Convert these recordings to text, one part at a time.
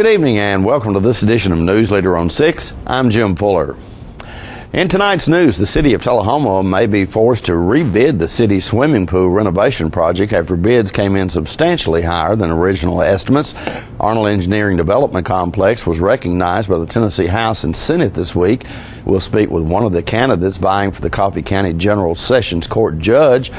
Good evening and welcome to this edition of Newsleader on 6. I'm Jim Fuller. In tonight's news, the city of Tullahoma may be forced to rebid the city's swimming pool renovation project after bids came in substantially higher than original estimates. Arnold Engineering Development Complex was recognized by the Tennessee House and Senate this week. We'll speak with one of the candidates vying for the Coffee County General Sessions Court judge.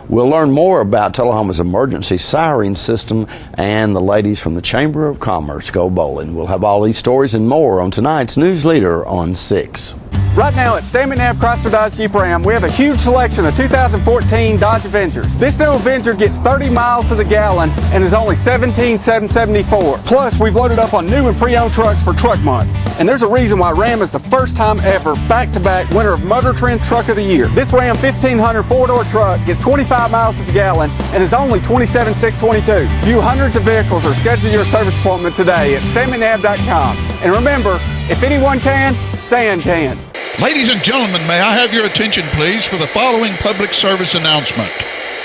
We'll learn more about Tullahoma's emergency siren system, and the ladies from the Chamber of Commerce go bowling. We'll have all these stories and more on tonight's Newsleader on 6. Right now at Stanley Knapp Chrysler Dodge Jeep Ram, we have a huge selection of 2014 Dodge Avengers. This new Avenger gets 30 miles to the gallon and is only $17,774. Plus, we've loaded up on new and pre-owned trucks for Truck Month. And there's a reason why Ram is the first time ever back-to-back winner of Motor Trend Truck of the Year. This Ram 1500 four-door truck gets 25 miles to the gallon and is only $27,622. View hundreds of vehicles or schedule your service appointment today at StanleyNav.com. And remember, if anyone can, Stan can. Ladies and gentlemen, may I have your attention, please, for the following public service announcement.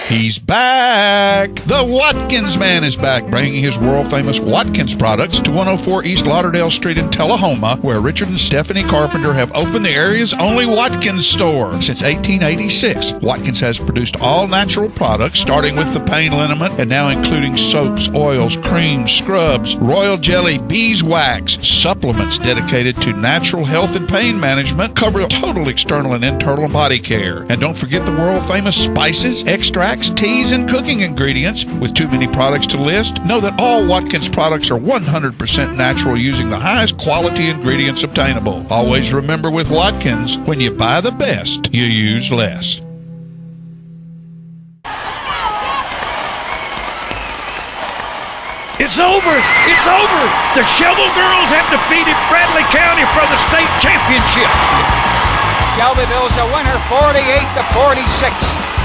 He's back! The Watkins Man is back, bringing his world-famous Watkins products to 104 East Lauderdale Street in Tullahoma, where Richard and Stephanie Carpenter have opened the area's only Watkins store. Since 1886, Watkins has produced all-natural products, starting with the pain liniment and now including soaps, oils, creams, scrubs, royal jelly, beeswax, supplements dedicated to natural health and pain management, cover total external and internal body care. And don't forget the world-famous spices, extracts, teas, and cooking ingredients. With too many products to list, know that all Watkins products are 100% natural using the highest quality ingredients obtainable. Always remember with Watkins, when you buy the best, you use less. It's over! It's over! The Shovel Girls have defeated Bradley County for the state championship. Shelbyville's the winner, 48-46.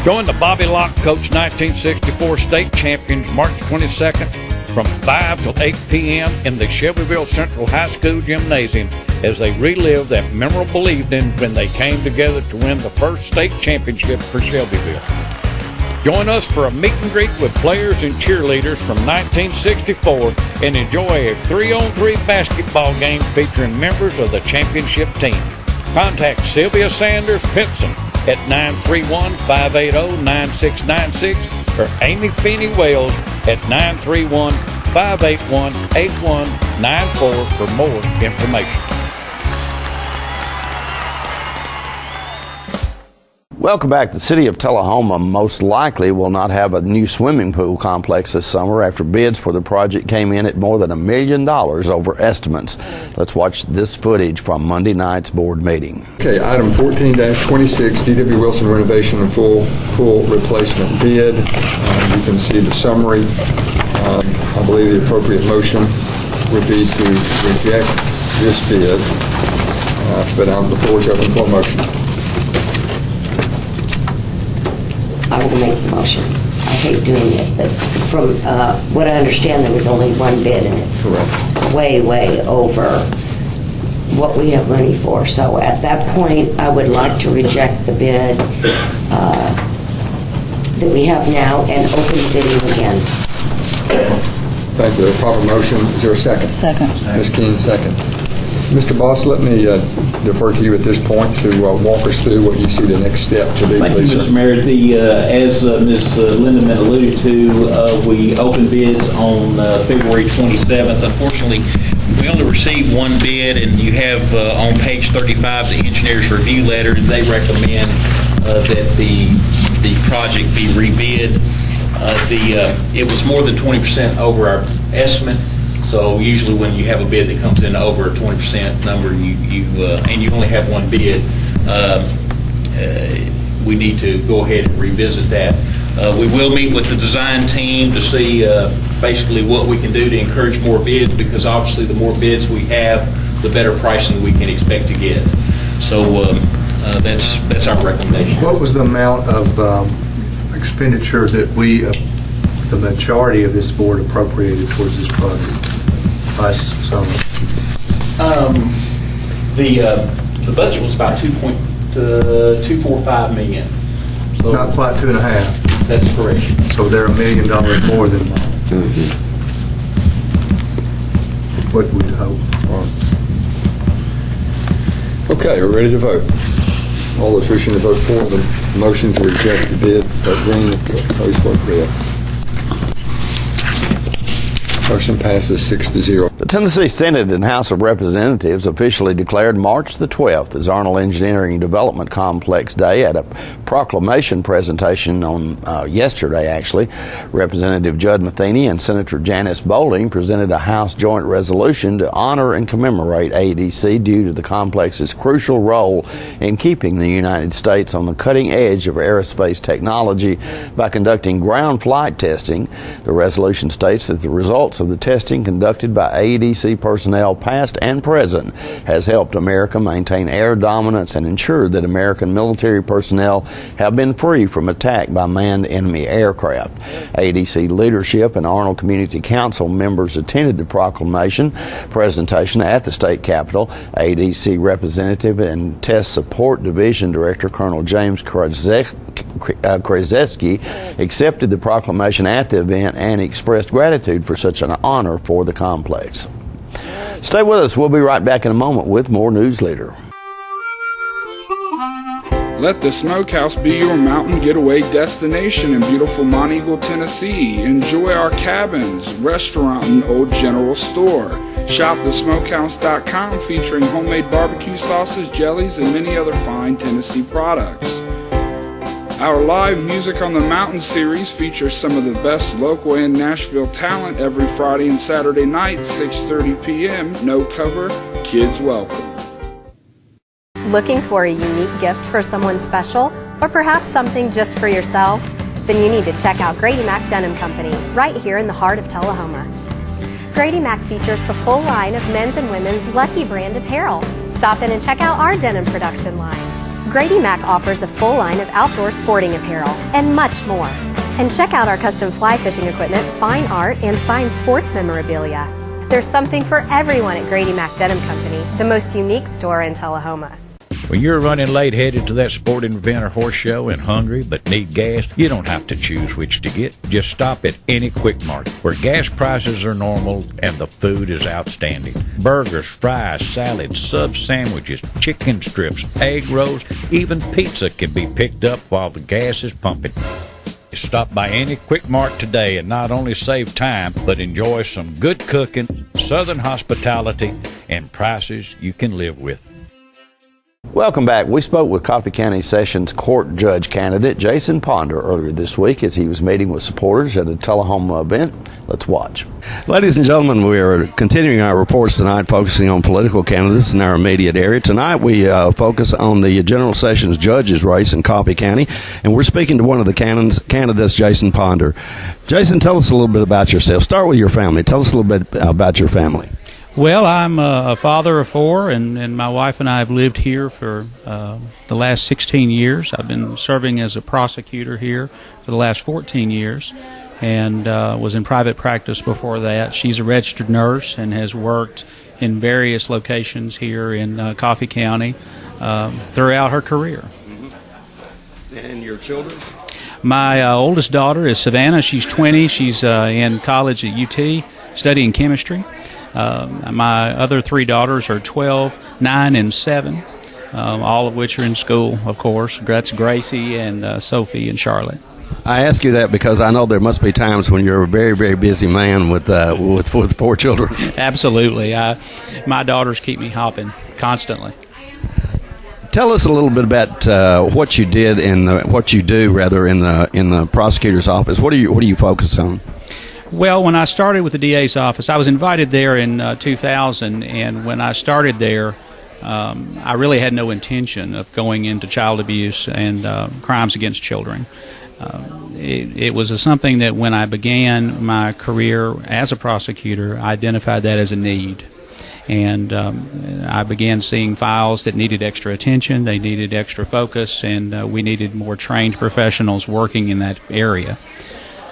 Join the Bobby Locke Coach 1964 State Champions March 22nd from 5 till 8 p.m. in the Shelbyville Central High School Gymnasium as they relive that memorable evening when they came together to win the first state championship for Shelbyville. Join us for a meet and greet with players and cheerleaders from 1964 and enjoy a 3-on-3 basketball game featuring members of the championship team. Contact Sylvia Sanders Pinson at 931-580-9696 or Amy Feeney Wells at 931-581-8194 for more information. Welcome back. The city of Tullahoma most likely will not have a new swimming pool complex this summer after bids for the project came in at more than $1 million over estimates. Let's watch this footage from Monday night's board meeting. Okay, item 14-26, D.W. Wilson renovation and full pool replacement bid. You can see the summary. I believe the appropriate motion would be to reject this bid, but the floor is open for a motion. I will make the motion. I hate doing it, but from what I understand, there was only one bid, and it's way, way over what we have money for. So at that point, I would like to reject the bid that we have now and open bidding again. Thank you. The proper motion. Is there a second? Second. Ms. Keene, second. Mr. Boss, let me defer to you at this point to walk us through what you see the next step to be. Thank you, Mr. Mayor. As Ms. Lindeman alluded to, we opened bids on February 27th. Unfortunately, we only received one bid, and you have on page 35 the engineer's review letter. They recommend that the project be rebid. It was more than 20% over our estimate. So usually when you have a bid that comes in over a 20% number, and you only have one bid, we need to go ahead and revisit that. We will meet with the design team to see basically what we can do to encourage more bids, because obviously the more bids we have, the better pricing we can expect to get. So that's our recommendation. What was the amount of expenditure that the majority of this board appropriated towards this project last summer? The budget was about $2.245 million. So not quite 2.5. That's correct. So they're $1 million more than. what we'd hope for. Okay, we're ready to vote. All those wishing to vote for the motion to reject the bid, vote green. Opposed, vote red. Motion passes 6-0. The Tennessee Senate and House of Representatives officially declared March the 12th as Arnold Engineering Development Complex Day at a proclamation presentation on yesterday, actually. Representative Judd Matheny and Senator Janice Bowling presented a House joint resolution to honor and commemorate ADC due to the complex's crucial role in keeping the United States on the cutting edge of aerospace technology by conducting ground flight testing. The resolution states that the results of the testing conducted by AEDC personnel past and present has helped America maintain air dominance and ensured that American military personnel have been free from attack by manned enemy aircraft. AEDC leadership and Arnold Community Council members attended the proclamation presentation at the state capitol. AEDC Representative and Test Support Division Director Colonel James Kraszewski accepted the proclamation at the event and expressed gratitude for such an honor for the complex. Stay with us. We'll be right back in a moment with more Newsleader. Let the Smokehouse be your mountain getaway destination in beautiful Monteagle, Tennessee. Enjoy our cabins, restaurant, and old general store. Shop thesmokehouse.com featuring homemade barbecue sauces, jellies, and many other fine Tennessee products. Our live Music on the Mountain series features some of the best local and Nashville talent every Friday and Saturday night, 6:30 p.m. No cover, kids welcome. Looking for a unique gift for someone special, or perhaps something just for yourself? Then you need to check out Grady Mac Denim Company, right here in the heart of Tullahoma. Grady Mac features the full line of men's and women's Lucky brand apparel. Stop in and check out our denim production line. Grady Mac offers a full line of outdoor sporting apparel and much more. And check out our custom fly fishing equipment, fine art, and signed sports memorabilia. There's something for everyone at Grady Mac Denim Company, the most unique store in Tullahoma. When you're running late headed to that sporting event or horse show and hungry but need gas, you don't have to choose which to get. Just stop at any Quick Mart where gas prices are normal and the food is outstanding. Burgers, fries, salads, sub sandwiches, chicken strips, egg rolls, even pizza can be picked up while the gas is pumping. Stop by any Quick Mart today and not only save time, but enjoy some good cooking, southern hospitality, and prices you can live with. Welcome back. We spoke with Coffee County Sessions Court Judge candidate Jason Ponder earlier this week as he was meeting with supporters at a Tullahoma event. Let's watch. Ladies and gentlemen, we are continuing our reports tonight, focusing on political candidates in our immediate area. Tonight we focus on the General Sessions Judge's race in Coffee County, and we're speaking to one of the candidates, Jason Ponder. Jason, tell us a little bit about yourself. Start with your family. Tell us a little bit about your family. Well, I'm a father of four, and my wife and I have lived here for the last 16 years. I've been serving as a prosecutor here for the last 14 years and was in private practice before that. She's a registered nurse and has worked in various locations here in Coffee County throughout her career. Mm-hmm. And your children? My oldest daughter is Savannah. She's 20. She's in college at UT studying chemistry. My other three daughters are 12, 9, and 7, all of which are in school, of course. That's Gracie and Sophie and Charlotte. I ask you that because I know there must be times when you're a very, very busy man with 4 children. Absolutely. My daughters keep me hopping constantly. Tell us a little bit about what you did and what you do rather in the prosecutor's office. What do you focus on? Well, when I started with the DA's office, I was invited there in 2000, and when I started there, I really had no intention of going into child abuse and crimes against children. It was something that when I began my career as a prosecutor, I identified that as a need. And I began seeing files that needed extra attention, they needed extra focus, and we needed more trained professionals working in that area.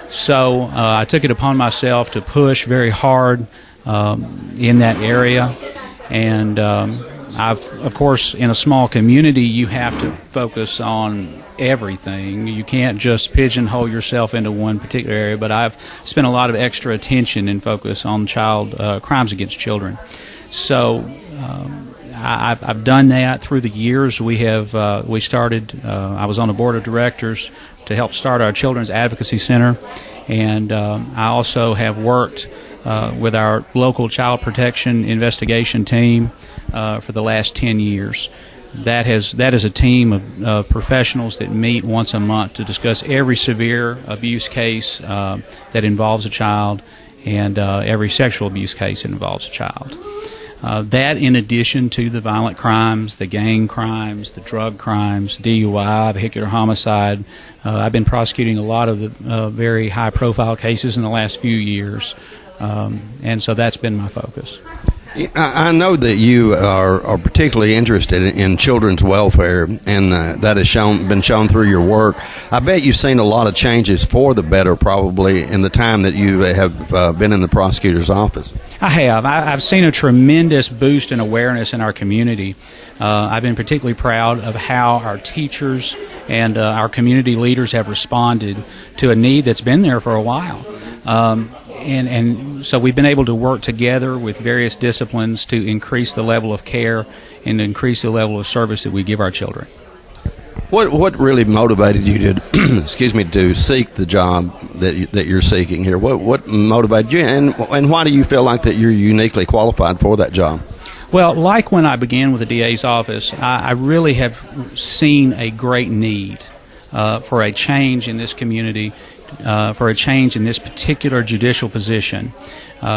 So I took it upon myself to push very hard in that area. And of course, in a small community, you have to focus on everything. You can't just pigeonhole yourself into one particular area, but I've spent a lot of extra attention and focus on crimes against children. So I've done that through the years. We started, I was on the board of directors to help start our Children's Advocacy Center, and I also have worked with our local child protection investigation team for the last 10 years. That is a team of professionals that meet once a month to discuss every severe abuse case that involves a child and every sexual abuse case that involves a child. That, in addition to the violent crimes, the gang crimes, the drug crimes, DUI, vehicular homicide. I've been prosecuting a lot of the very high-profile cases in the last few years, and so that's been my focus. I know that you are particularly interested in children's welfare, and that has been shown through your work. I bet you've seen a lot of changes for the better, probably, in the time that you have been in the prosecutor's office. I have. I've seen a tremendous boost in awareness in our community. I've been particularly proud of how our teachers and our community leaders have responded to a need that's been there for a while. And so we've been able to work together with various disciplines to increase the level of care and increase the level of service that we give our children. What really motivated you to to seek the job that you're seeking here? What motivated you, and why do you feel like that you're uniquely qualified for that job? Well, like when I began with the DA's office, I really have seen a great need for a change in this community. For a change in this particular judicial position.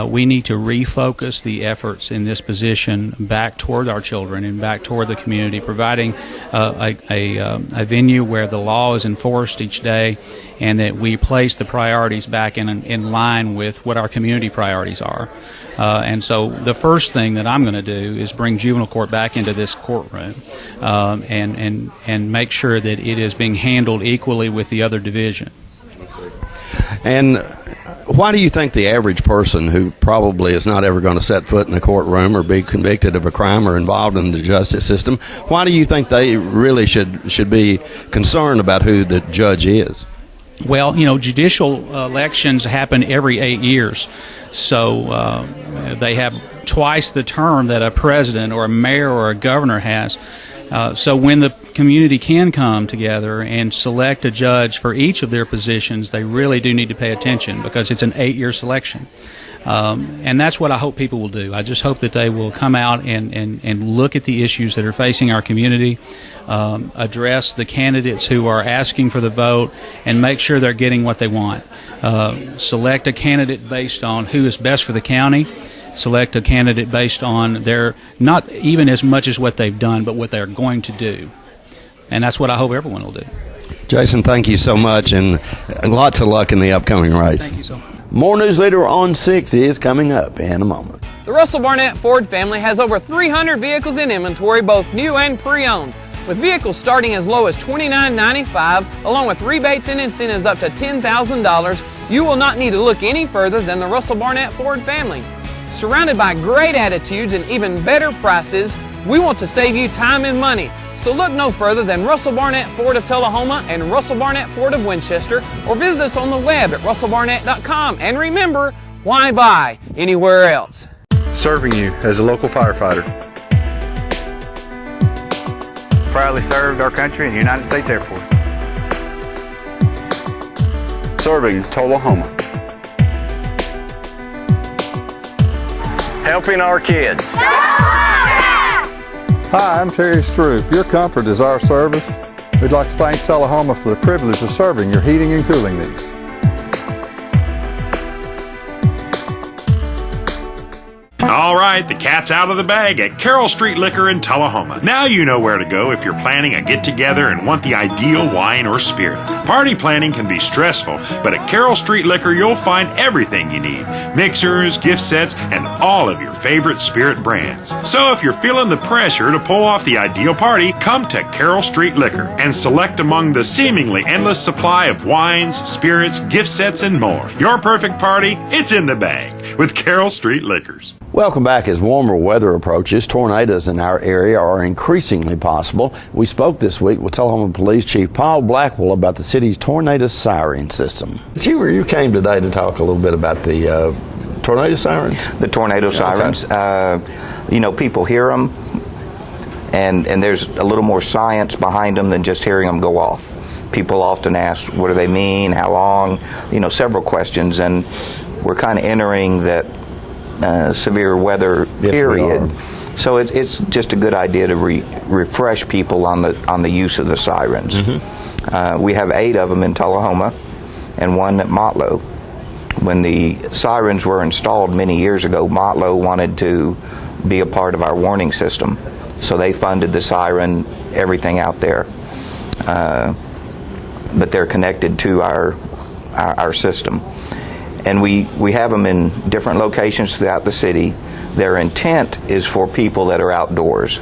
We need to refocus the efforts in this position back toward our children and back toward the community, providing a venue where the law is enforced each day and that we place the priorities back in line with what our community priorities are. And so the first thing that I'm going to do is bring juvenile court back into this courtroom and make sure that it is being handled equally with the other division. And why do you think the average person who probably is not ever going to set foot in a courtroom or be convicted of a crime or involved in the justice system, why do you think they really should be concerned about who the judge is? Well, judicial elections happen every 8 years, so they have twice the term that a president or a mayor or a governor has. So when the community can come together and select a judge for each of their positions, they really do need to pay attention because it's an 8-year selection. And that's what I hope people will do. I just hope that they will come out and look at the issues that are facing our community, address the candidates who are asking for the vote, and make sure they're getting what they want. Select a candidate based on who is best for the county. Select a candidate based on their, not even as much as what they've done, but what they're going to do. And that's what I hope everyone will do. Jason, thank you so much, and lots of luck in the upcoming race. Thank you so much. More Newsleader on 6 is coming up in a moment. The Russell Barnett Ford family has over 300 vehicles in inventory, both new and pre-owned. With vehicles starting as low as $29.95, along with rebates and incentives up to $10,000, you will not need to look any further than the Russell Barnett Ford family. Surrounded by great attitudes and even better prices, we want to save you time and money. So look no further than Russell Barnett Ford of Tullahoma and Russell Barnett Ford of Winchester, or visit us on the web at russellbarnett.com. And remember, why buy anywhere else? Serving you as a local firefighter. Proudly served our country in the United States Air Force. Serving Tullahoma. Helping our kids. Hi, I'm Terry Stroop. Your comfort is our service. We'd like to thank Tullahoma for the privilege of serving your heating and cooling needs. All right, the cat's out of the bag at Carroll Street Liquor in Tullahoma. Now you know where to go if you're planning a get-together and want the ideal wine or spirit. Party planning can be stressful, but at Carroll Street Liquor you'll find everything you need. Mixers, gift sets, and all of your favorite spirit brands. So if you're feeling the pressure to pull off the ideal party, come to Carroll Street Liquor and select among the seemingly endless supply of wines, spirits, gift sets, and more. Your perfect party, it's in the bag with Carroll Street Liquors. Welcome back. As warmer weather approaches, tornadoes in our area are increasingly possible. We spoke this week with Tullahoma Police Chief Paul Blackwell about the city's tornado siren system. You came today to talk a little bit about the tornado sirens? The tornado sirens. Okay. People hear them, and there's a little more science behind them than just hearing them go off. People often ask, what do they mean, how long, several questions, and we're kind of entering that severe weather period. So it's just a good idea to refresh people on the use of the sirens. We have 8 of them in Tullahoma and 1 at Motlow. When the sirens were installed many years ago, Motlow wanted to be a part of our warning system, so they funded the siren, everything out there. But they're connected to our system. And we have them in different locations throughout the city. Their intent is for people that are outdoors,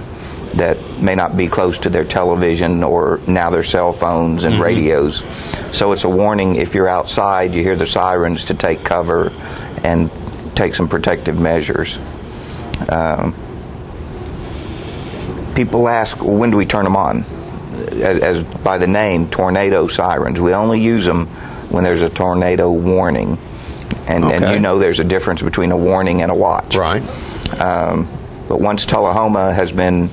that may not be close to their television or now their cell phones and radios. So it's a warning if you're outside, you hear the sirens, to take cover and take some protective measures. People ask, well, when do we turn them on? As by the name, tornado sirens. We only use them when there's a tornado warning. And there's a difference between a warning and a watch. Right. But once Tullahoma has been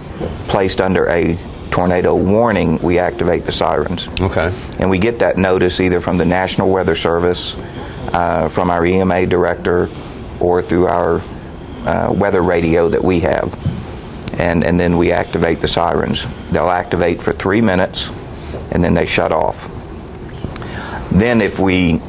placed under a tornado warning, we activate the sirens. Okay. And we get that notice either from the National Weather Service, from our EMA director, or through our weather radio that we have. And then we activate the sirens. They'll activate for 3 minutes, and then they shut off. Then if we,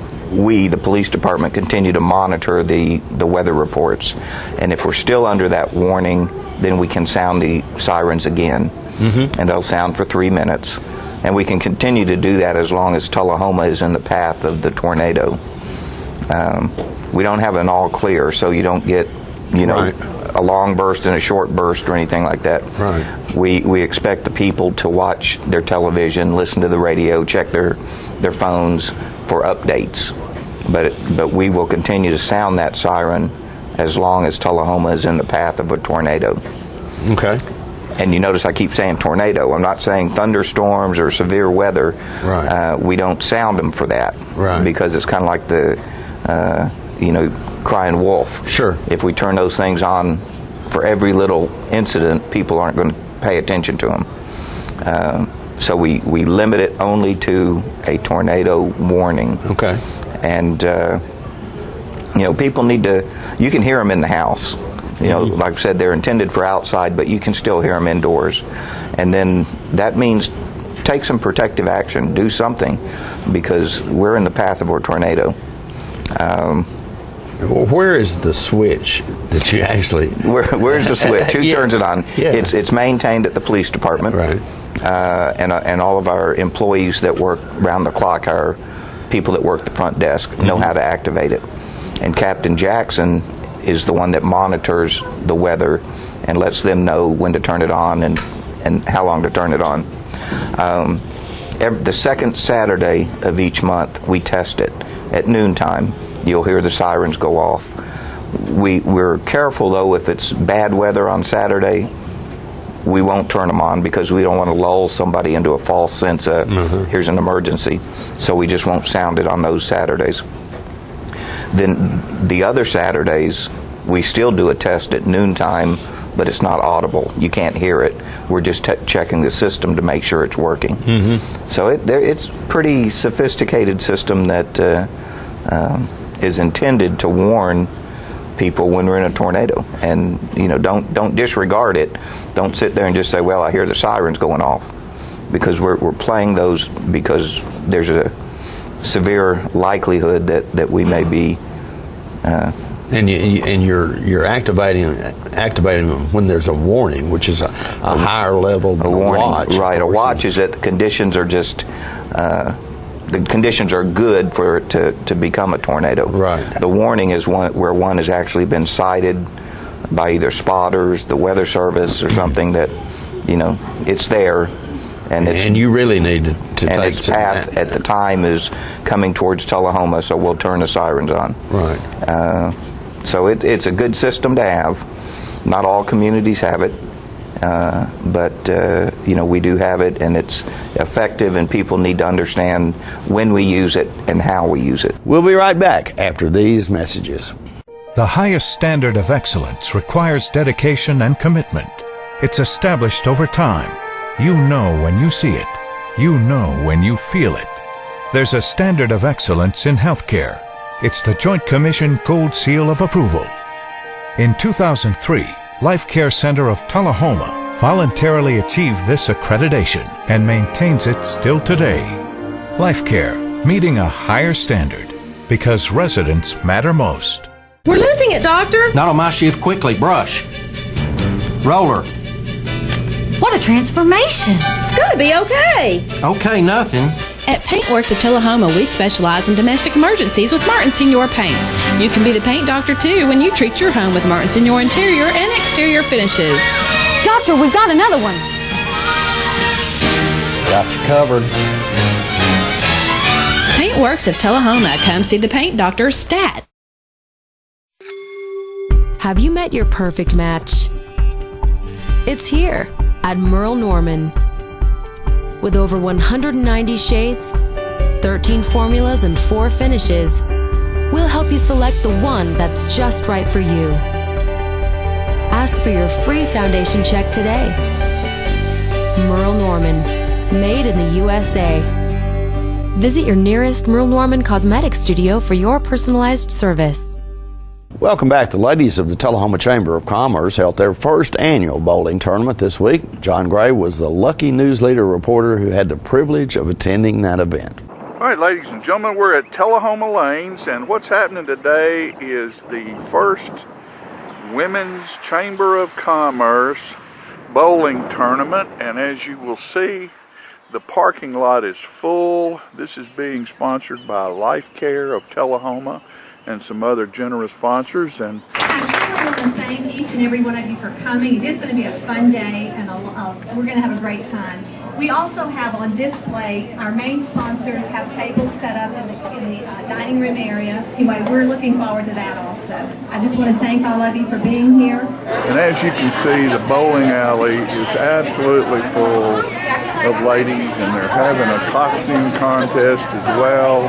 the police department, continue to monitor the weather reports. And if we're still under that warning, then we can sound the sirens again. And they'll sound for 3 minutes. And we can continue to do that as long as Tullahoma is in the path of the tornado. We don't have an all clear, so you don't get, a long burst and a short burst or anything like that. Right. We expect the people to watch their television, listen to the radio, check their phones for updates. But we will continue to sound that siren as long as Tullahoma is in the path of a tornado. Okay. And you notice I keep saying tornado. I'm not saying thunderstorms or severe weather. Right. We don't sound them for that. Right. Because it's kind of like the, crying wolf. Sure. If we turn those things on for every little incident, people aren't going to pay attention to them. So we limit it only to a tornado warning. Okay. And, people need to, you can hear them in the house. Like I said, they're intended for outside, but you can still hear them indoors. And then that means take some protective action, do something, because we're in the path of a tornado. Where is the switch that you actually... Where's the switch? Who turns it on? Yeah. It's maintained at the police department. Right. And all of our employees that work round the clock, our people that work the front desk, know how to activate it. And Captain Jackson is the one that monitors the weather and lets them know when to turn it on and how long to turn it on. The second Saturday of each month, we test it at noontime. You'll hear the sirens go off. We're careful, though, if it's bad weather on Saturday, we won't turn them on because we don't want to lull somebody into a false sense of here's an emergency. So we just won't sound it on those Saturdays. Then the other Saturdays, we still do a test at noontime, but it's not audible. You can't hear it. We're just checking the system to make sure it's working. So it's a pretty sophisticated system that is intended to warn people when we're in a tornado. And don't disregard it. Don't sit there and just say, well, I hear the sirens going off, because we're playing those because there's a severe likelihood that we may be and you're activating them when there's a warning, which is a higher level than a warning. Watch. Right. A watch is that the conditions are just the conditions are good for it to become a tornado. Right. The warning is where one has actually been cited by either spotters, the Weather Service, or something that it's there. And you really need to take its path at the time is coming towards Tullahoma, so we'll turn the sirens on. Right. So it's a good system to have. Not all communities have it, but we do have it, and it's effective, and people need to understand when we use it and how we use it. We'll be right back after these messages. The highest standard of excellence requires dedication and commitment. It's established over time. You know when you see it. You know when you feel it. There's a standard of excellence in healthcare. It's the Joint Commission Gold Seal of Approval. In 2003, Life Care Center of Tullahoma voluntarily achieved this accreditation and maintains it still today. Life Care, meeting a higher standard because residents matter most. We're losing it, Doctor. Not on my shift. Quickly, brush. Roller. What a transformation. It's going to be okay. Okay, nothing. At Paintworks of Tullahoma, we specialize in domestic emergencies with Martin Senior Paints. You can be the paint doctor, too, when you treat your home with Martin Senior interior and exterior finishes. Doctor, we've got another one. Got you covered. Paintworks of Tullahoma. Come see the paint doctor, Stat. Have you met your perfect match? It's here at Merle Norman. With over 190 shades, 13 formulas, and 4 finishes, we'll help you select the one that's just right for you. Ask for your free foundation check today. Merle Norman, made in the USA. Visit your nearest Merle Norman Cosmetic Studio for your personalized service. Welcome back. The ladies of the Tullahoma Chamber of Commerce held their first annual bowling tournament this week. John Gray was the lucky Newsleader reporter who had the privilege of attending that event. All right, ladies and gentlemen, we're at Tullahoma Lanes, and what's happening today is the first Women's Chamber of Commerce bowling tournament, and as you will see, the parking lot is full. This is being sponsored by Life Care of Tullahoma and some other generous sponsors. And I want to thank each and every one of you for coming. It is going to be a fun day, and we're going to have a great time. We also have on display, our main sponsors have tables set up in the dining room area. Anyway, we're looking forward to that also. I just want to thank all of you for being here. And as you can see, the bowling alley is absolutely full of ladies, and they're having a costume contest as well.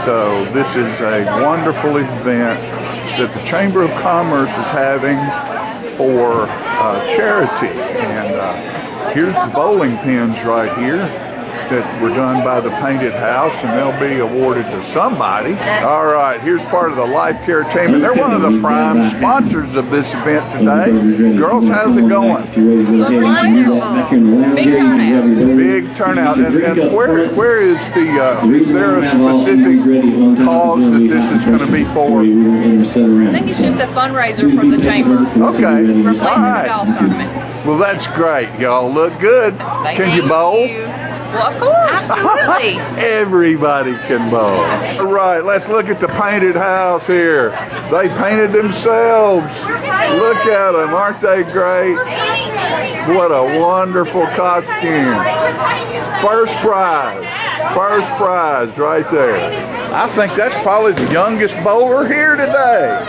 So this is a wonderful event that the Chamber of Commerce is having for charity. And here's the bowling pins right here that were done by the Painted House, and they'll be awarded to somebody. All right, here's part of the Life Care Chamber. They're one of the prime sponsors of this event today. Girls, how's it going? Wonderful. Big turnout. Big turnout. And where is there a specific cause that this is going to be for? I think it's just a fundraiser for the chamber. Okay. Replacing the golf tournament. Well, that's great. Y'all look good. Can you bowl? Well, of course. Absolutely. Everybody can bowl. All right, let's look at the Painted House here. They painted themselves. Look at them. Aren't they great? What a wonderful costume. First prize. First prize right there. I think that's probably the youngest bowler here today.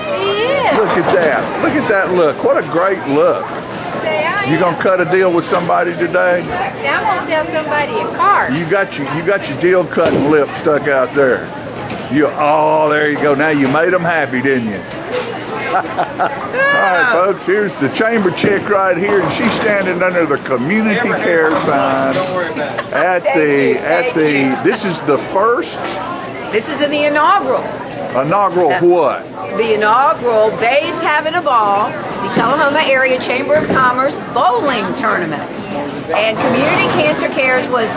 Yeah. Look at that. Look at that look. What a great look. You gonna cut a deal with somebody today? See, I'm gonna sell somebody a card. You got your deal cutting lip stuck out there. Oh, there you go. Now you made them happy, didn't you? All right, folks. Here's the chamber chick right here, and she's standing under the community care sign. Don't worry about it. This is the first. This is in the inaugural. Inaugural what? The inaugural Babes Having a Ball, the Tullahoma Area Chamber of Commerce bowling tournament. And Community Cancer Cares was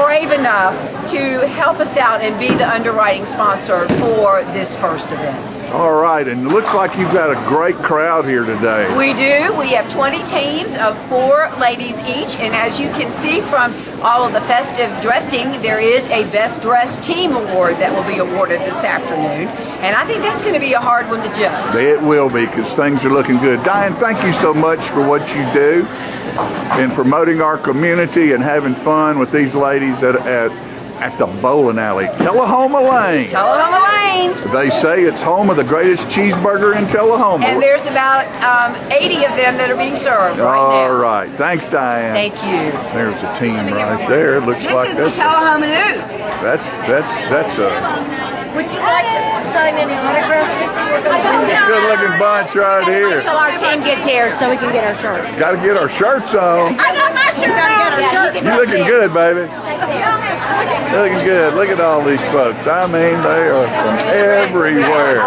brave enough to help us out and be the underwriting sponsor for this first event. All right, and it looks like you've got a great crowd here today. We do. We have 20 teams of 4 ladies each, and as you can see from all of the festive dressing, there is a Best Dressed Team Award that will be awarded this afternoon, and I think that's going to be a hard one to judge. It will be, because things are looking good. Diane, thank you so much for what you do in promoting our community and having fun with these ladies at at the bowling alley, Tullahoma Lane. Tullahoma Lanes. They say it's home of the greatest cheeseburger in Tullahoma. And there's about 80 of them that are being served right now. All right. Thanks, Diane. Thank you. There's a team right there. Looks like This is the Tullahoma News. That's a Would you like us to sign any autographs? good-looking bunch right here. Until our team gets here so we can get our shirts. Got to get our shirts on. I got my shirt on. You looking good, baby. Looking good. Look at all these folks. I mean, they are from everywhere.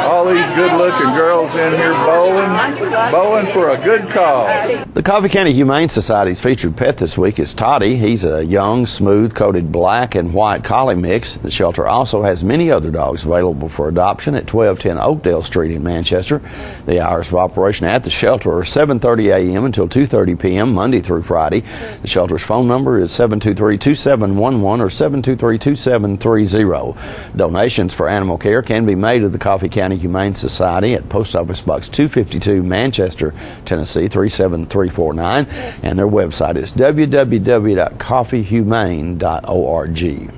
All these good-looking girls in here bowling for a good cause. The Coffee County Humane Society's featured pet this week is Toddy. He's a young, smooth-coated black and white collie mix. The shelter also has many other dogs available for adoption at 1210 Oakdale Street in Manchester. The hours of operation at the shelter are 7:30 a.m. until 2:30 p.m. Monday through Friday. The shelter's phone number is 723-2711 or 723-2730. Donations for animal care can be made to the Coffee County Humane Society at Post Office Box 252, Manchester, Tennessee 37349, and their website is www.coffeehumane.org.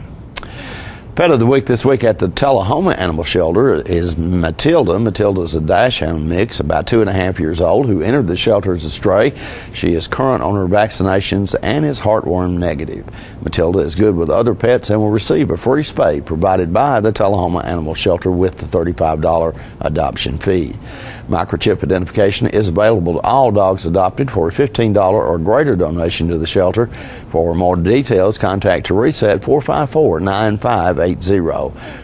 Pet of the week this week at the Tullahoma Animal Shelter is Matilda. Matilda's a dachshund mix, about 2.5 years old, who entered the shelter as a stray. She is current on her vaccinations and is heartworm negative. Matilda is good with other pets and will receive a free spay provided by the Tullahoma Animal Shelter with the $35 adoption fee. Microchip identification is available to all dogs adopted for a $15 or greater donation to the shelter. For more details, contact Teresa at 454-9580.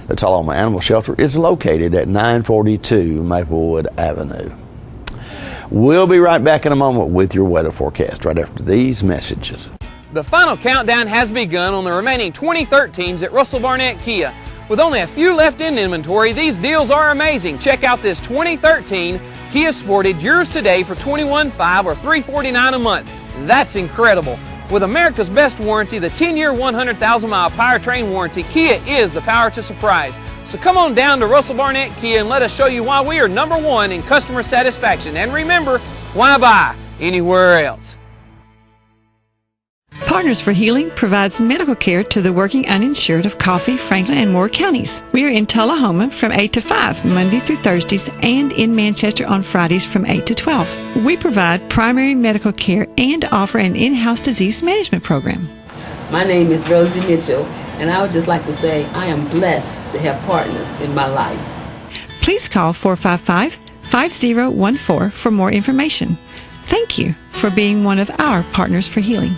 The Tullahoma Animal Shelter is located at 942 Maplewood Avenue. We'll be right back in a moment with your weather forecast right after these messages. The final countdown has begun on the remaining 2013s at Russell Barnett Kia. With only a few left in inventory, these deals are amazing. Check out this 2013 Kia Sportage, yours today for $21,500 or $349 a month. That's incredible. With America's best warranty, the 10-year, 100,000-mile powertrain warranty, Kia is the power to surprise. So come on down to Russell Barnett Kia and let us show you why we are #1 in customer satisfaction. And remember, why buy anywhere else? Partners for Healing provides medical care to the working uninsured of Coffee, Franklin, and Moore counties. We are in Tullahoma from 8 to 5, Monday through Thursdays, and in Manchester on Fridays from 8 to 12. We provide primary medical care and offer an in-house disease management program. My name is Rosie Mitchell, and I would just like to say I am blessed to have partners in my life. Please call 455-5014 for more information. Thank you for being one of our Partners for Healing.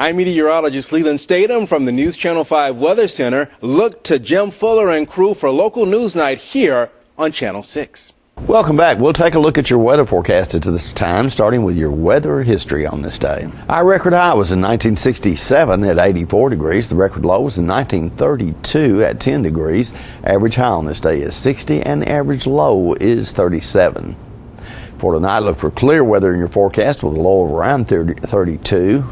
I'm meteorologist Leland Statham from the News Channel 5 Weather Center. Look to Jim Fuller and crew for local news night here on Channel 6. Welcome back. We'll take a look at your weather forecast at this time, starting with your weather history on this day. Our record high was in 1967 at 84 degrees. The record low was in 1932 at 10 degrees. Average high on this day is 60 and the average low is 37. For tonight, look for clear weather in your forecast with a low of around 32.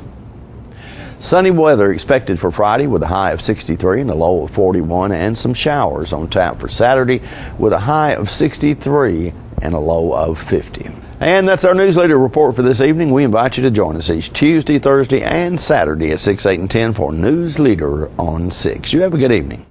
Sunny weather expected for Friday with a high of 63 and a low of 41, and some showers on tap for Saturday with a high of 63 and a low of 50. And that's our Newsleader report for this evening. We invite you to join us each Tuesday, Thursday, and Saturday at 6, 8, and 10 for Newsleader on 6. You have a good evening.